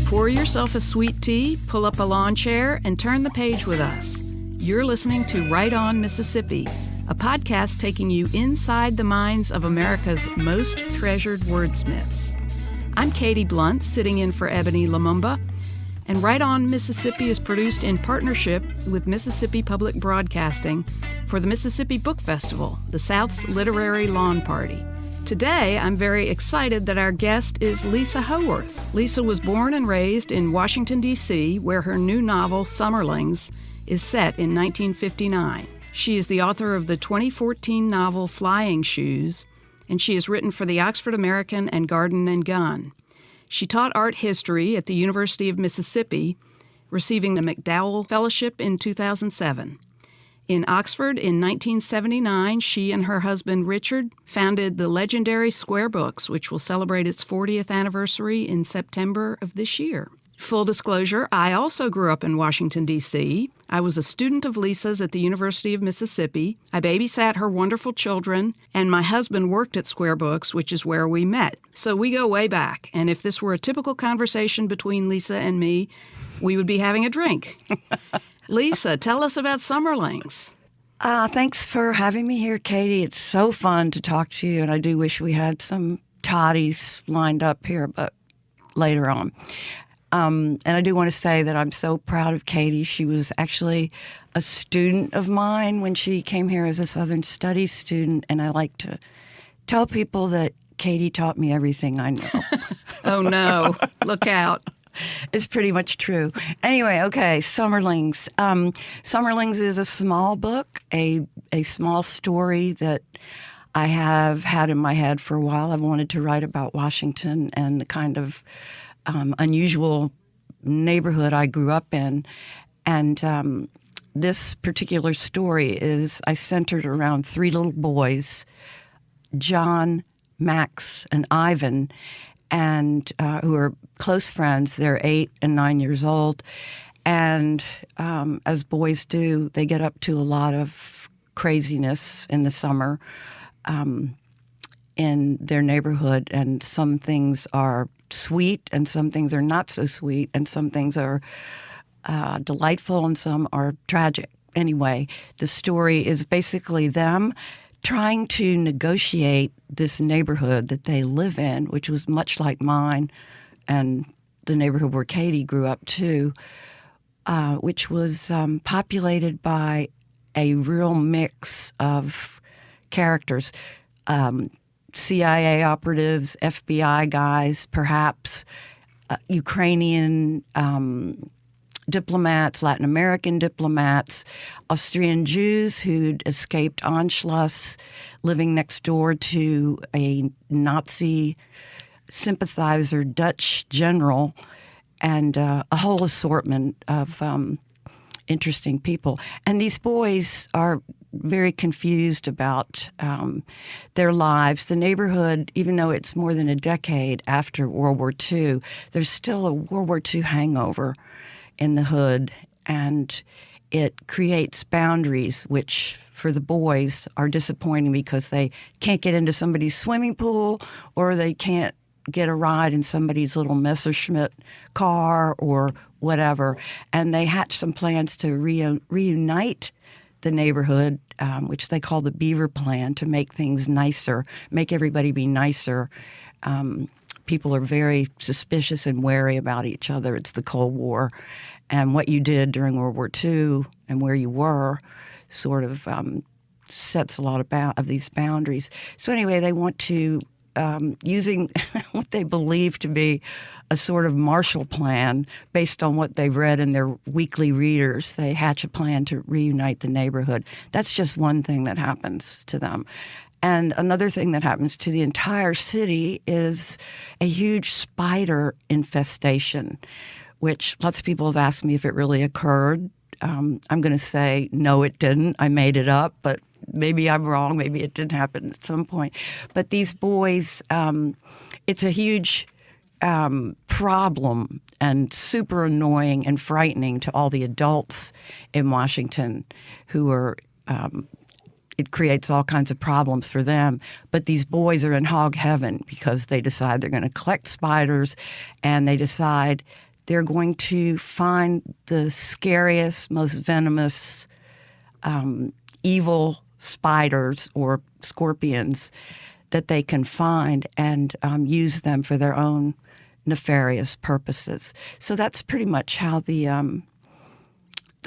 Pour yourself a sweet tea, pull up a lawn chair, and turn the page with us. You're listening to Right On Mississippi, a podcast taking you inside the minds of America's most treasured wordsmiths. I'm Katie Blunt, sitting in for Ebony Lumumba, and Right On Mississippi is produced in partnership with Mississippi Public Broadcasting for the Mississippi Book Festival, the South's literary lawn party. Today, I'm very excited that our guest is Lisa Howorth. Lisa was born and raised in Washington, D.C., where her new novel, Lings, is set in 1959. She is the author of the 2014 novel Flying Shoes, and she has written for the Oxford American and Garden and Gun. She taught art history at the University of Mississippi, receiving the MacDowell Fellowship in 2007. In Oxford in 1979, she and her husband Richard founded the legendary Square Books, which will celebrate its 40th anniversary in September of this year. Full disclosure, I also grew up in Washington, D.C. I was a student of Lisa's at the University of Mississippi. I babysat her wonderful children, and my husband worked at Square Books, which is where we met. So we go way back, and if this were a typical conversation between Lisa and me, we would be having a drink. Lisa, tell us about Lings. Thanks for having me here, Katie. It's so fun to talk to you, and I do wish we had some toddies lined up here, but later on. And I do want to say that I'm so proud of Katie. She was actually a student of mine when she came here as a Southern Studies student, and I like to tell people that Katie taught me everything I know. Oh, no. Look out. It's pretty much true. Anyway, okay, Lings. Lings is a small book, a small story that I have had in my head for a while. I've wanted to write about Washington and the kind of unusual neighborhood I grew up in. And this particular story I centered around three little boys, John, Max, and Ivan, and who are close friends. They're 8 and 9 years old. And as boys do, they get up to a lot of craziness in the summer in their neighborhood. And some things are sweet and some things are not so sweet. And some things are delightful and some are tragic. Anyway, the story is basically them trying to negotiate this neighborhood that they live in, which was much like mine and the neighborhood where Katie grew up too, which was populated by a real mix of characters, CIA operatives, FBI guys, perhaps Ukrainian diplomats, Latin American diplomats, Austrian Jews who'd escaped Anschluss, living next door to a Nazi sympathizer Dutch general, and a whole assortment of interesting people. And these boys are very confused about their lives. The neighborhood, even though it's more than a decade after World War II, there's still a World War II hangover in the hood, and it creates boundaries which for the boys are disappointing because they can't get into somebody's swimming pool or they can't get a ride in somebody's little Messerschmitt car or whatever. And they hatch some plans to reunite the neighborhood, which they call the Beaver Plan, to make things nicer, make everybody be nicer. People are very suspicious and wary about each other. It's the Cold War. And what you did during World War II and where you were sort of sets a lot of these boundaries. So anyway, they want to, using what they believe to be a sort of Marshall Plan based on what they've read in their weekly readers, they hatch a plan to reunite the neighborhood. That's just one thing that happens to them. And another thing that happens to the entire city is a huge spider infestation, which lots of people have asked me if it really occurred. I'm going to say, no, it didn't. I made it up, but maybe I'm wrong. Maybe it didn't happen at some point. But these boys, it's a huge problem and super annoying and frightening to all the adults in Washington who are it creates all kinds of problems for them. But these boys are in hog heaven because they decide they're going to collect spiders, and they decide they're going to find the scariest, most venomous, evil spiders or scorpions that they can find and use them for their own nefarious purposes. So that's pretty much how the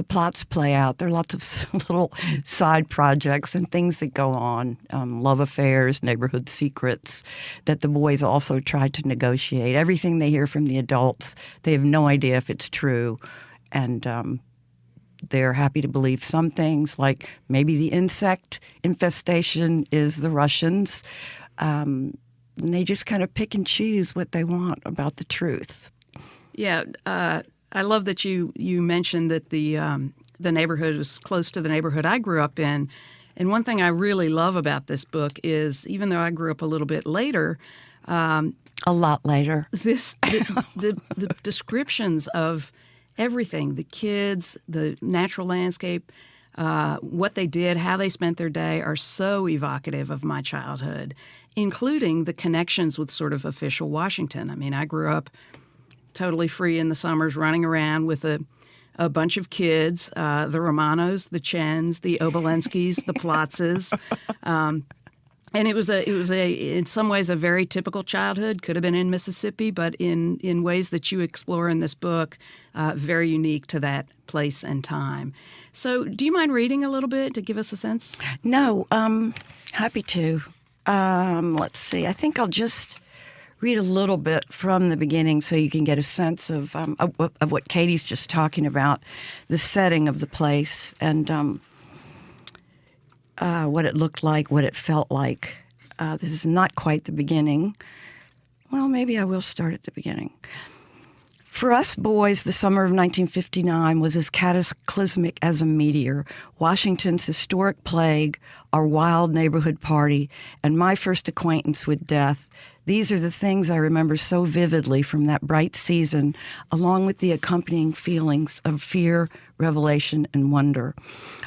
plots play out. There are lots of little side projects and things that go on, love affairs, neighborhood secrets that the boys also try to negotiate. Everything they hear from the adults, they have no idea if it's true. And they're happy to believe some things, like maybe the insect infestation is the Russians. And they just kind of pick and choose what they want about the truth. Yeah, I love that you mentioned that the neighborhood was close to the neighborhood I grew up in. And one thing I really love about this book is, even though I grew up a little bit later, a lot later, the descriptions of everything, the kids, the natural landscape, what they did, how they spent their day, are so evocative of my childhood, including the connections with sort of official Washington. I mean, I grew up totally free in the summers, running around with a bunch of kids, the Romanos, the Chens, the Obolenskis, the Platzes. And it was in some ways a very typical childhood. Could have been in Mississippi, but in ways that you explore in this book, very unique to that place and time. So do you mind reading a little bit to give us a sense? No, happy to. Let's see. I think I'll just read a little bit from the beginning so you can get a sense of what Katie's just talking about, the setting of the place and what it looked like, what it felt like. This is not quite the beginning. Well, maybe I will start at the beginning. For us boys, the summer of 1959 was as cataclysmic as a meteor. Washington's historic plague, our wild neighborhood party, and my first acquaintance with death. These are the things I remember so vividly from that bright season, along with the accompanying feelings of fear, revelation, and wonder.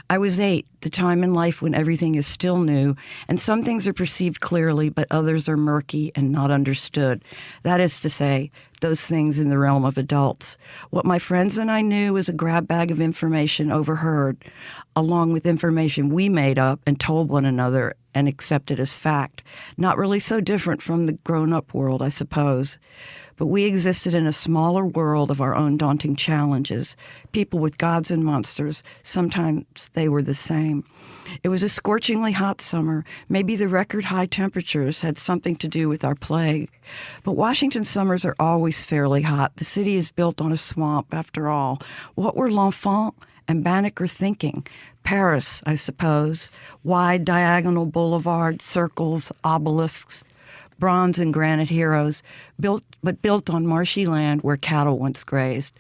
I was 8, the time in life when everything is still new, and some things are perceived clearly, but others are murky and not understood. That is to say, those things in the realm of adults. What my friends and I knew was a grab bag of information overheard, along with information we made up and told one another and accepted as fact. Not really so different from the grown-up world, I suppose. But we existed in a smaller world of our own daunting challenges. People with gods and monsters, sometimes they were the same. It was a scorchingly hot summer. Maybe the record high temperatures had something to do with our plague. But Washington summers are always fairly hot. The city is built on a swamp, after all. What were L'Enfant and Banneker thinking? Paris, I suppose. Wide diagonal boulevards, circles, obelisks, bronze and granite heroes, built on marshy land where cattle once grazed.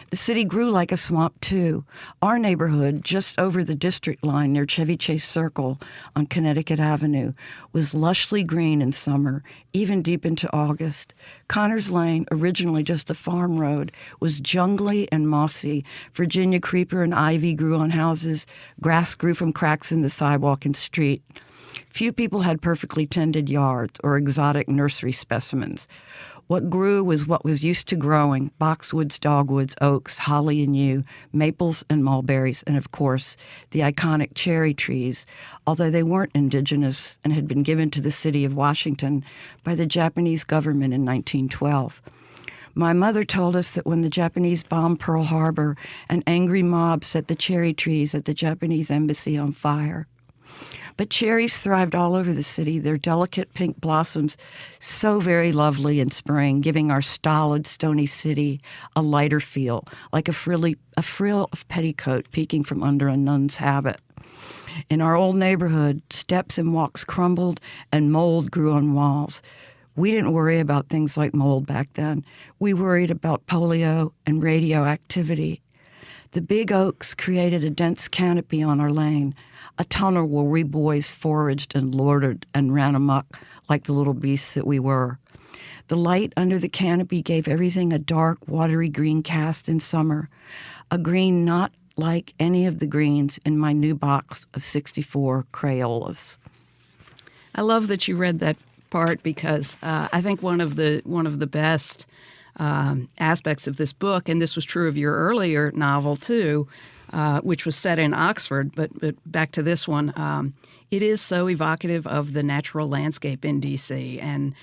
The city grew like a swamp, too. Our neighborhood, just over the district line near Chevy Chase Circle on Connecticut Avenue, was lushly green in summer, even deep into August. Connors Lane, originally just a farm road, was jungly and mossy. Virginia creeper and ivy grew on houses. Grass grew from cracks in the sidewalk and street. Few people had perfectly tended yards or exotic nursery specimens. What grew was what was used to growing: boxwoods, dogwoods, oaks, holly and yew, maples and mulberries, and of course, the iconic cherry trees, although they weren't indigenous and had been given to the city of Washington by the Japanese government in 1912. My mother told us that when the Japanese bombed Pearl Harbor, an angry mob set the cherry trees at the Japanese embassy on fire. But cherries thrived all over the city, their delicate pink blossoms so very lovely in spring, giving our stolid, stony city a lighter feel, like a frill of petticoat peeking from under a nun's habit. In our old neighborhood, steps and walks crumbled and mold grew on walls. We didn't worry about things like mold back then. We worried about polio and radioactivity. The big oaks created a dense canopy on our lane, a tunnel where we boys foraged and loitered and ran amok like the little beasts that we were. The light under the canopy gave everything a dark, watery green cast in summer, a green not like any of the greens in my new box of 64 Crayolas. I love that you read that part because I think one of the best aspects of this book, and this was true of your earlier novel too, which was set in Oxford. But back to this one, it is so evocative of the natural landscape in D.C. And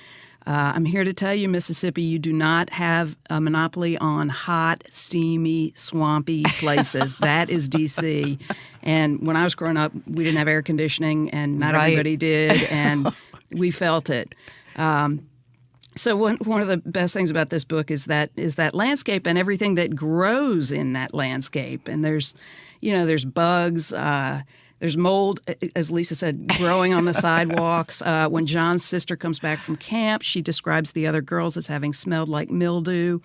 I'm here to tell you, Mississippi, you do not have a monopoly on hot, steamy, swampy places. That is D.C. And when I was growing up, we didn't have air conditioning, and not everybody did, and we felt it. So one of the best things about this book is that landscape and everything that grows in that landscape. And there's bugs. There's mold, as Lisa said, growing on the sidewalks. When John's sister comes back from camp, she describes the other girls as having smelled like mildew.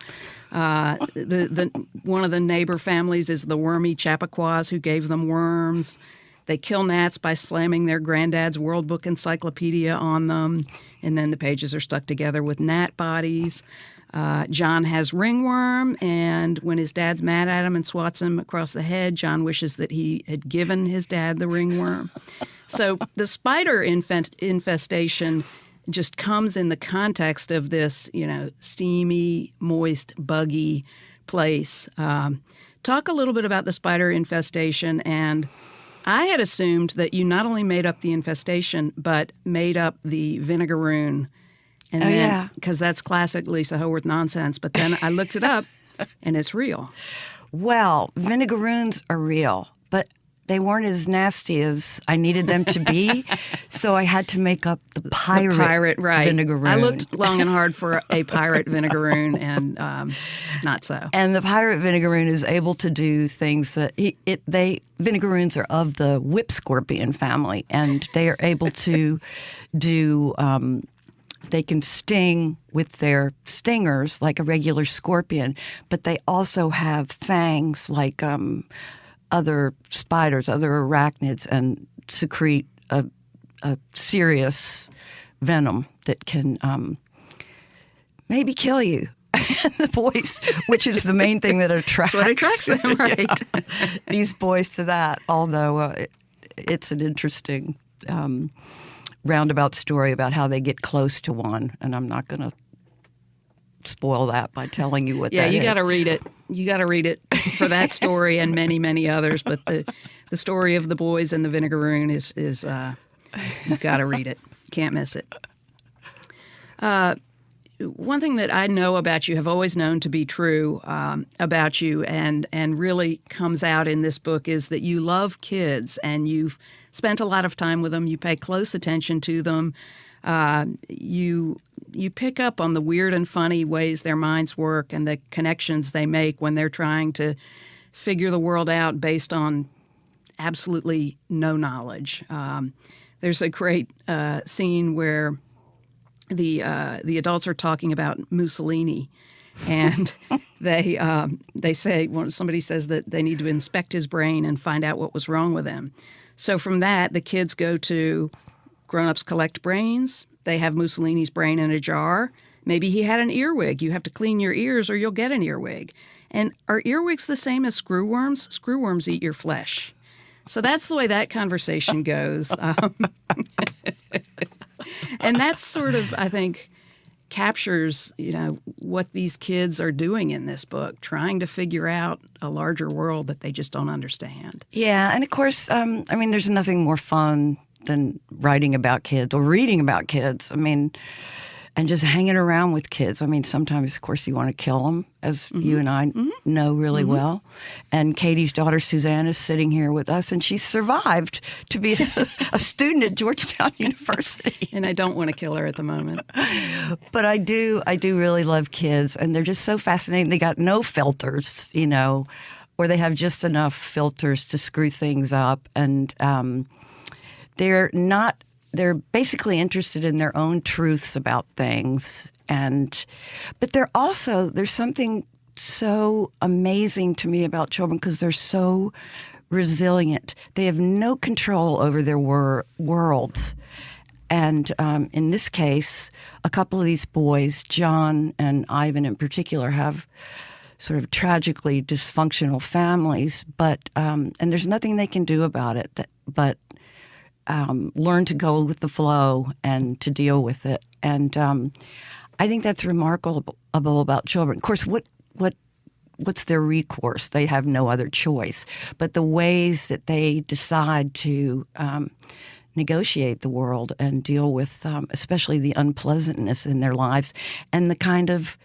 One of the neighbor families is the wormy Chappaqua who gave them worms. They kill gnats by slamming their granddad's World Book Encyclopedia on them, and then the pages are stuck together with gnat bodies. John has ringworm, and when his dad's mad at him and swats him across the head, John wishes that he had given his dad the ringworm. So the spider infestation just comes in the context of this, steamy, moist, buggy place. Talk a little bit about the spider infestation. And I had assumed that you not only made up the infestation, but made up the vinegaroon. And then, because that's classic Lisa Howorth nonsense. But then I looked it up, and it's real. Well, vinegaroons are real, but they weren't as nasty as I needed them to be. So I had to make up the pirate vinegaroon. I looked long and hard for a pirate vinegaroon, and not so. And the pirate vinegaroon is able to do things that vinegaroons are of the whip scorpion family, and they are able to do. They can sting with their stingers like a regular scorpion, but they also have fangs like other spiders, other arachnids, and secrete a serious venom that can maybe kill you. The boys, which is the main thing that attracts. That's what attracts them, right? These boys to that, although it's an interesting roundabout story about how they get close to one, and I'm not going to spoil that by telling you what that is. Yeah, you got to read it. You got to read it for that story and many, many others. But the story of the boys and the vinegaroon is you've got to read it. Can't miss it. One thing that I know about you, have always known to be true about you, and really comes out in this book, is that you love kids and you've spent a lot of time with them. You pay close attention to them. You pick up on the weird and funny ways their minds work and the connections they make when they're trying to figure the world out based on absolutely no knowledge. There's a great scene where the adults are talking about Mussolini, and they say, somebody says that they need to inspect his brain and find out what was wrong with him. So from that, the kids go to grown-ups collect brains. They have Mussolini's brain in a jar. Maybe he had an earwig. You have to clean your ears or you'll get an earwig. And are earwigs the same as screwworms? Screwworms eat your flesh. So that's the way that conversation goes. And that's sort of, I think, captures, what these kids are doing in this book, trying to figure out a larger world that they just don't understand. Yeah, and of course, there's nothing more fun than writing about kids or reading about kids. And just hanging around with kids. Sometimes, of course, you want to kill them, as you and I know really well. And Katie's daughter, Suzanne, is sitting here with us, and she survived to be a student at Georgetown University. And I don't want to kill her at the moment. But I do really love kids, and they're just so fascinating. They got no filters, or they have just enough filters to screw things up. And they're basically interested in their own truths about things. But there's something so amazing to me about children because they're so resilient. They have no control over their worlds. And in this case, a couple of these boys, John and Ivan in particular, have sort of tragically dysfunctional families, and there's nothing they can do about it but learn to go with the flow and to deal with it. And I think that's remarkable about children. Of course, what's their recourse? They have no other choice. But the ways that they decide to negotiate the world and deal with especially the unpleasantness in their lives and the kind of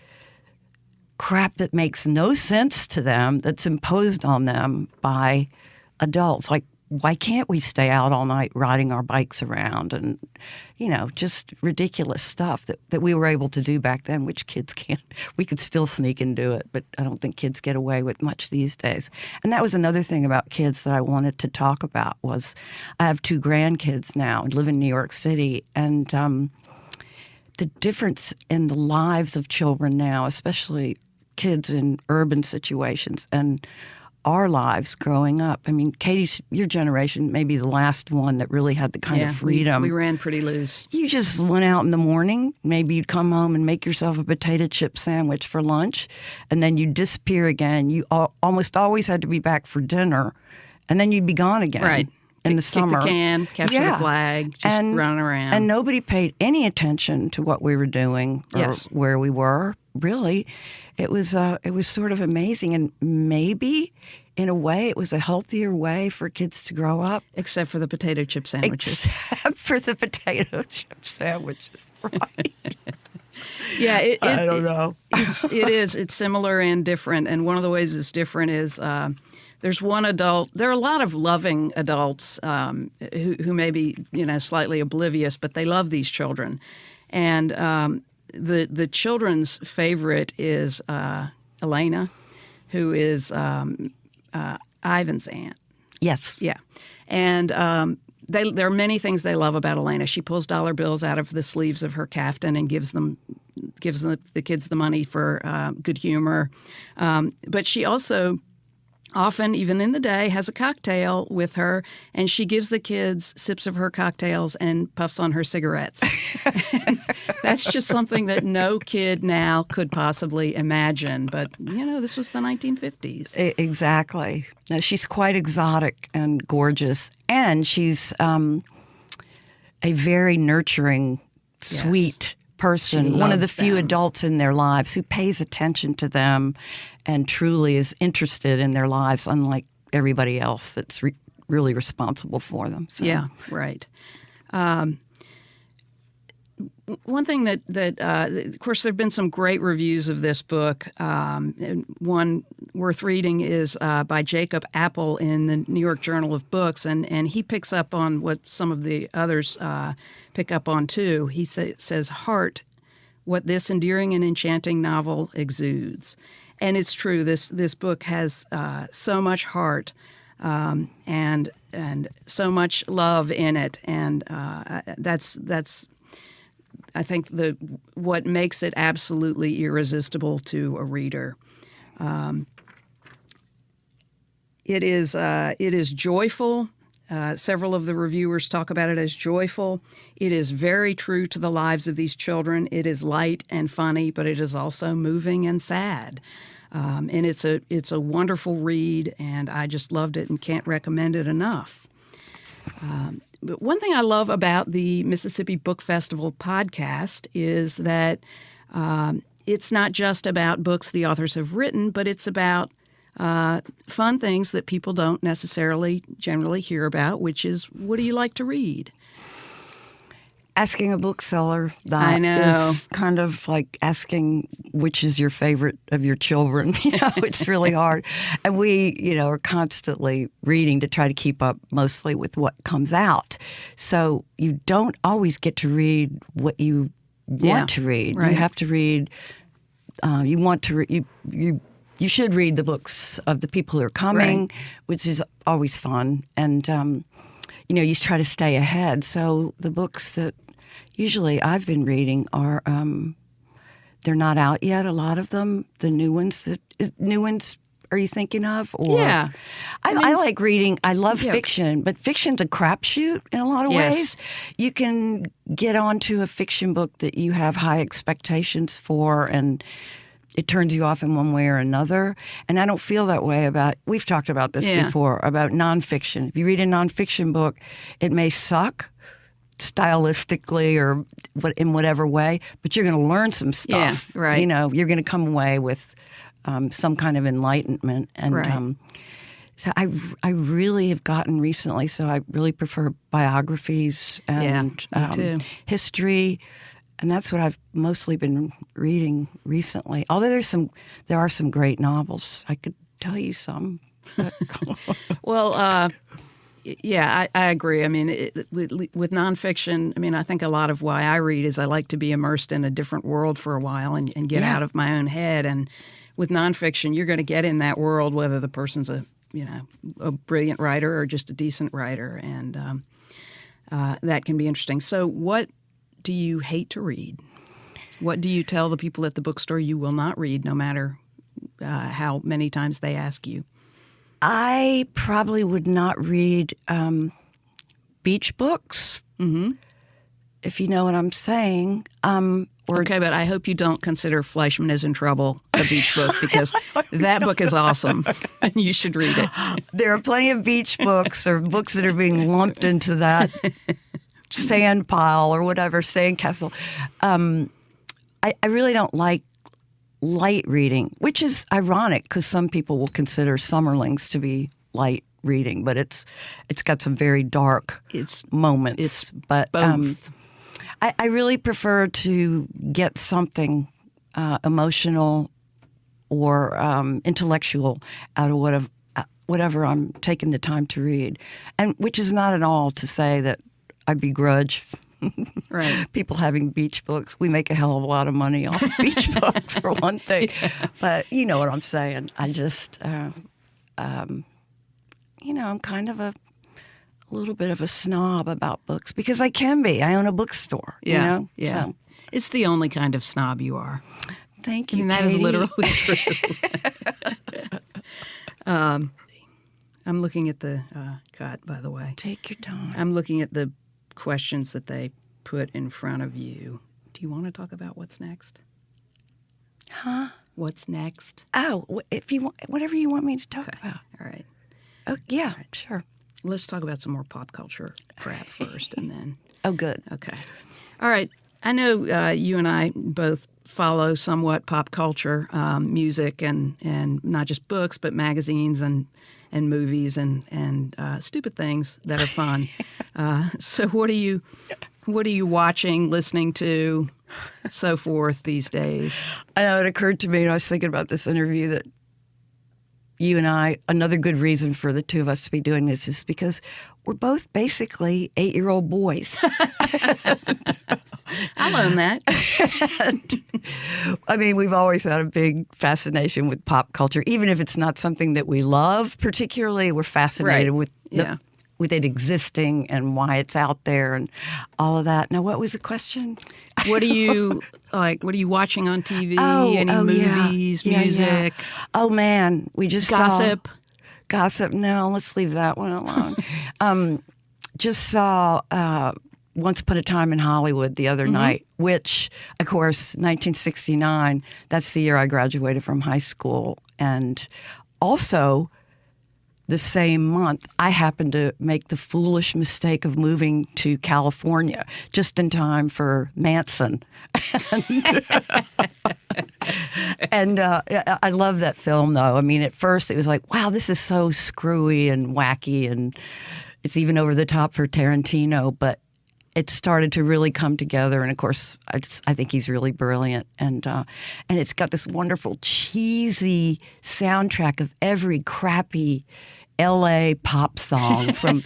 crap that makes no sense to them that's imposed on them by adults. Like, why can't we stay out all night riding our bikes around? And, just ridiculous stuff that we were able to do back then, which kids can't. We could still sneak and do it, but I don't think kids get away with much these days. And that was another thing about kids that I wanted to talk about was I have 2 grandkids now and live in New York City. And the difference in the lives of children now, especially kids in urban situations and our lives growing up. I mean, Katie, your generation may be the last one that really had the kind of freedom. We ran pretty loose. You just went out in the morning. Maybe you'd come home and make yourself a potato chip sandwich for lunch, and then you'd disappear again. You almost always had to be back for dinner, and then you'd be gone again. Right. In the summer. Kick the can, capture the flag, just running around. And nobody paid any attention to what we were doing or where we were, really. It was sort of amazing, and maybe in a way it was a healthier way for kids to grow up. Except for the potato chip sandwiches. Except for the potato chip sandwiches, right? Yeah, I don't know. It is. It's similar and different, and one of the ways it's different is there's one adult. There are a lot of loving adults who may be slightly oblivious, but they love these children, and the children's favorite is Elena, who is Ivan's aunt. Yes. Yeah. And there are many things they love about Elena. She pulls dollar bills out of the sleeves of her caftan and gives the kids the money for good humor. But she also often, even in the day, has a cocktail with her, and she gives the kids sips of her cocktails and puffs on her cigarettes. That's just something that no kid now could possibly imagine. But, this was the 1950s. Exactly. Now, she's quite exotic and gorgeous, and she's a very nurturing, sweet person, one of the few adults in their lives who pays attention to them and truly is interested in their lives, unlike everybody else that's really responsible for them. So. Yeah, right. One thing that of course, there have been some great reviews of this book. One worth reading is by Jacob Apple in the New York Journal of Books, and he picks up on what some of the others pick up on too. He says, "Heart, what this endearing and enchanting novel exudes." And it's true. This book has so much heart and so much love in it, and that's I think what makes it absolutely irresistible to a reader. It is joyful. Several of the reviewers talk about it as joyful. It is very true to the lives of these children. It is light and funny, but it is also moving and sad. And it's a wonderful read, and I just loved it and can't recommend it enough. But one thing I love about the Mississippi Book Festival podcast is that it's not just about books the authors have written, but it's about fun things that people don't necessarily generally hear about, which is, what do you like to read? Asking a bookseller that I know. is kind of like asking which is your favorite of your children. It's really hard. And we, are constantly reading to try to keep up mostly with what comes out. So you don't always get to read what you want to read. Right. You have to read, you should read the books of the people who are coming, Right. which is always fun. And, you try to stay ahead. So the books that usually I've been reading are, they're not out yet, a lot of them. The new ones, are you thinking of? Or, Yeah. I like reading. I love fiction, but fiction's a crapshoot in a lot of ways. You can get onto a fiction book that you have high expectations for, and it turns you off in one way or another. And I don't feel that way about, we've talked about this before, about nonfiction. If you read a nonfiction book, it may suck, stylistically or in whatever way, but you're going to learn some stuff. Yeah, right. You're going to come away with some kind of enlightenment. And Right. so I really have gotten recently, so I really prefer biographies and me too. history. And that's what I've mostly been reading recently. Although there are some great novels. I could tell you some. Well, yeah, I agree. I mean, with nonfiction, I mean, I think a lot of why I read is I like to be immersed in a different world for a while and get out of my own head. And with nonfiction, you're going to get in that world whether the person's a brilliant writer or just a decent writer, and that can be interesting. So, what do you hate to read? What do you tell the people at the bookstore you will not read, no matter how many times they ask you? I probably would not read beach books, if you know what I'm saying. Okay, but I hope you don't consider Fleischman is in Trouble a beach book, because that book is awesome, and you should read it. There are plenty of beach books or books that are being lumped into that sand pile or whatever, sandcastle. I really don't like light reading, which is ironic because some people will consider Summerlings to be light reading, but it's got some very dark moments. But both. I really prefer to get something emotional or intellectual out of whatever I'm taking the time to read, and which is not at all to say that I begrudge Right. people having beach books. We make a hell of a lot of money off of beach books, for one thing. Yeah. But you know what I'm saying. I just, I'm kind of a little bit of a snob about books because I can be. I own a bookstore. Yeah. Yeah. So. It's the only kind of snob you are. Thank you, I mean, that Katie. is literally true. I'm looking at the cut, by the way. Take your time. I'm looking at the questions that they put in front of you. Do you want to talk about what's next? Huh? What's next? Oh, if you want, whatever you want me to talk about. All right. Oh, yeah, sure. Let's talk about some more pop culture crap first, and then. Oh, good. Okay. All right. I know you and I both follow somewhat pop culture, music, and not just books, but magazines and movies and stupid things that are fun. So what are you watching, listening to, so forth these days? I know it occurred to me, and I was thinking about this interview that you and I, another good reason for the two of us to be doing this is because we're both basically 8-year-old boys. I'll own that. I mean, we've always had a big fascination with pop culture, even if it's not something that we love particularly. We're fascinated with with it existing and why it's out there and all of that. Now, what was the question? What are you like? What are you watching on TV? Any movies, music? Yeah. Oh man, we just gossip. Gossip. No, let's leave that one alone. Just saw Once Upon a Time in Hollywood the other night, which, of course, 1969. That's the year I graduated from high school, and also the same month, I happened to make the foolish mistake of moving to California just in time for Manson. And I love that film, though. I mean, at first it was like, wow, this is so screwy and wacky, and it's even over the top for Tarantino, but it started to really come together. And of course, I think he's really brilliant. And it's got this wonderful, cheesy soundtrack of every crappy L.A. pop song from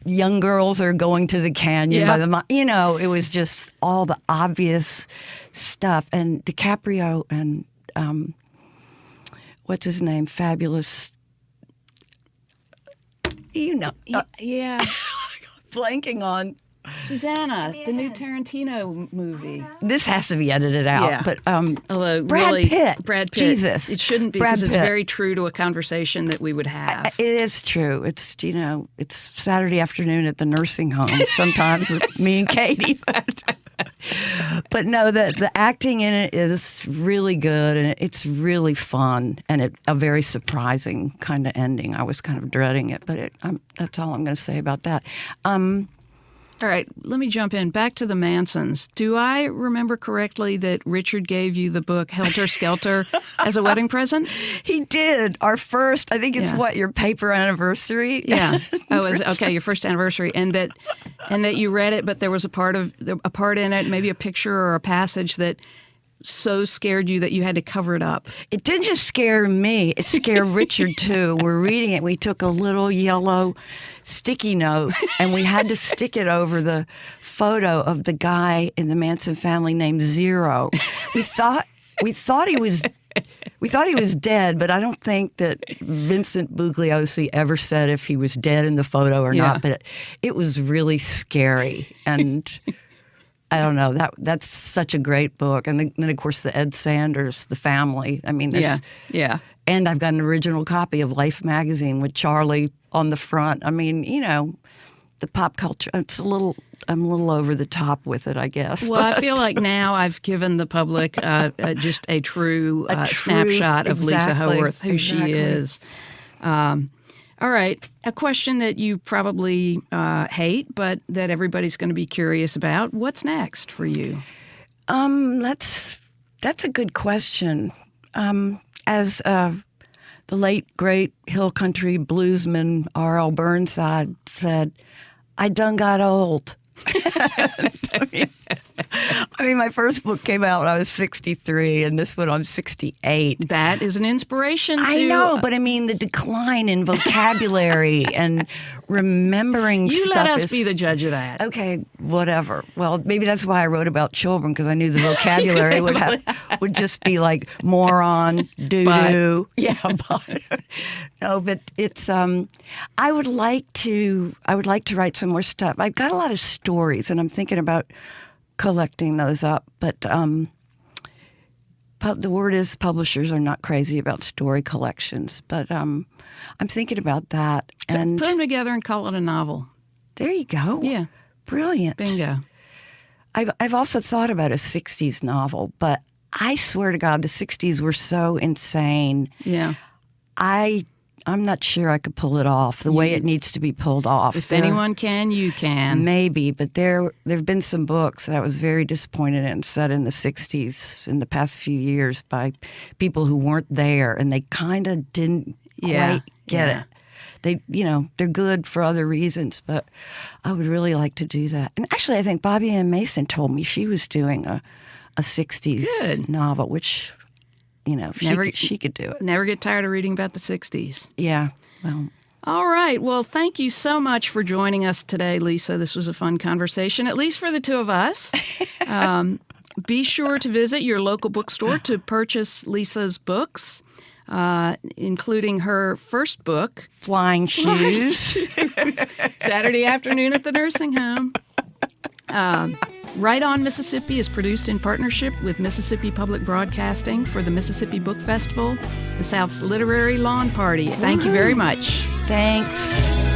Young Girls Are Going to the Canyon by the, it was just all the obvious stuff. And DiCaprio and what's his name? Fabulous. Yeah. Blanking on. Susanna, the new Tarantino movie. This has to be edited out, but although Brad Pitt. Jesus, it shouldn't be, because it's Pitt. very true to a conversation that we would have. It is true. It's it's Saturday afternoon at the nursing home sometimes with me and Katie. But no, the acting in it is really good, and it's really fun, and a very surprising kind of ending. I was kind of dreading it, but that's all I'm going to say about that. All right, let me jump in. Back to the Mansons. Do I remember correctly that Richard gave you the book Helter Skelter as a wedding present? He did. Our first, I think it's your paper anniversary. Yeah. Oh, okay, your first anniversary, and that you read it, but there was a part in it, maybe a picture or a passage that so scared you that you had to cover it up. It didn't just scare me, it scared Richard too. We're reading it. We took a little yellow sticky note and we had to stick it over the photo of the guy in the Manson family named Zero. We thought he was dead, but I don't think that Vincent Bugliosi ever said if he was dead in the photo or not. But it was really scary, and I don't know. That's such a great book. And then of course, the Ed Sanders, The Family. I mean, yeah. And I've got an original copy of Life magazine with Charlie on the front. I mean, the pop culture. I'm a little over the top with it, I guess. Well, I feel like now I've given the public just a true snapshot of Lisa Howorth, who she is. All right, a question that you probably hate, but that everybody's going to be curious about. What's next for you? That's a good question. As the late, great hill country bluesman R.L. Burnside said, I done got old. I mean, my first book came out when I was 63, and this one I'm 68. That is an inspiration I know, but I mean, the decline in vocabulary and remembering you stuff. let us be the judge of that. Okay, whatever. Well, maybe that's why I wrote about children, because I knew the vocabulary would just be like moron, doo-doo. Yeah, but no, but it's I would like to write some more stuff. I've got a lot of stories, and I'm thinking about collecting those up, but the word is publishers are not crazy about story collections, but I'm thinking about that. And put them together and call it a novel. There you go. Yeah. Brilliant. Bingo. I've also thought about a 60s novel, but I swear to God, the 60s were so insane. Yeah. I'm not sure I could pull it off the way it needs to be pulled off. If anyone can, you can. Maybe, but there have been some books that I was very disappointed in, set in the 60s in the past few years by people who weren't there, and they kind of didn't quite get it. They're good for other reasons, but I would really like to do that. And actually, I think Bobby Ann Mason told me she was doing a 60s novel, which... she could do it. Never get tired of reading about the 60s. Yeah. Well. All right. Well, thank you so much for joining us today, Lisa. This was a fun conversation, at least for the two of us. Be sure to visit your local bookstore to purchase Lisa's books, including her first book, Flying Shoes. Saturday afternoon at the nursing home. Right On Mississippi is produced in partnership with Mississippi Public Broadcasting for the Mississippi Book Festival, the South's Literary Lawn Party. Thank you very much. Thanks.